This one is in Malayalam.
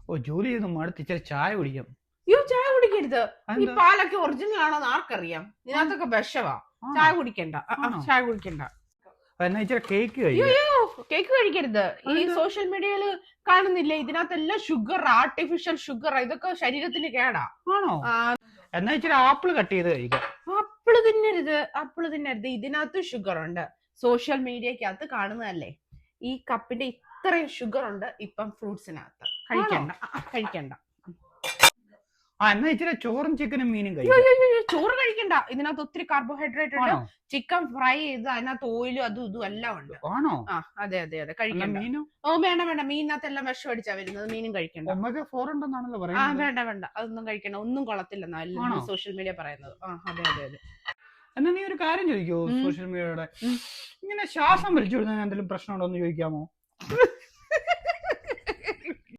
ഓ ജോലി ചെയ്ത് മടുത്ത് ഇച്ചിരി ചായ കുടിക്കാം. അയ്യോ ചായ കുടിക്കരുത്. ഈ പാലൊക്കെ ഒറിജിനൽ ആണോന്ന് ആർക്കറിയാം? ഇതിനകത്തൊക്കെ വിഷവാ. ചായ കുടിക്കണ്ട, ചായ കുടിക്കണ്ട. എന്നാ ഇച്ചിരി കേക്ക് കഴിക്കാം. അയ്യോ കേക്ക് കഴിക്കരുത്. ഈ സോഷ്യൽ മീഡിയയില് കാണുന്നില്ലേ, ഇതിനകത്തെല്ലാം ഷുഗർ, ആർട്ടിഫിഷ്യൽ ഷുഗർ, ഇതൊക്കെ ശരീരത്തിന് കേടാ. ആണോ? എന്നാ ഇച്ചിരി ആപ്പിള് കട്ട് ചെയ്ത് കഴിക്കാം. ആപ്പിള് തിന്നരുത്. ഇതിനകത്ത് ഷുഗർ ഉണ്ട്. സോഷ്യൽ മീഡിയക്കകത്ത് കാണുന്നതല്ലേ, ഈ കപ്പിന്റെ ഇത്രയും ഷുഗർ ഉണ്ട് ഇപ്പം ഫ്രൂട്ട്സിനകത്ത്. കഴിക്കണ്ട. എന്നാ ഇച്ചിരി ചോറും ചിക്കനും മീനും ചോറ് കഴിക്കണ്ട. ഇതിനകത്ത് ഒത്തിരി കാർബോഹൈഡ്രേറ്റ് ഉണ്ട്. ചിക്കൻ ഫ്രൈ ചെയ്ത് അതിനകത്ത് ഓയിലും അതും ഇതും എല്ലാം ഉണ്ട്. ആണോ? അതെ കഴിക്കണ്ട. ഓ വേണ്ട, മീനകത്ത് എല്ലാം വിഷം അടിച്ചാ വരുന്നത്. മീനും കഴിക്കണ്ട. വേണ്ട, അതൊന്നും കഴിക്കണ്ട. ഒന്നും കൊള്ളത്തില്ലെന്നാ എല്ലാം സോഷ്യൽ മീഡിയ പറയുന്നത്. അതെ. എന്നാ നീ ഒരു കാര്യം ചോദിക്കോ, സോഷ്യൽ മീഡിയയുടെ ഇങ്ങനെ ശ്വാസം വലിച്ചു വിടുന്നതിന് എന്തെങ്കിലും പ്രശ്നമുണ്ടോ എന്ന് ചോദിക്കാമോ?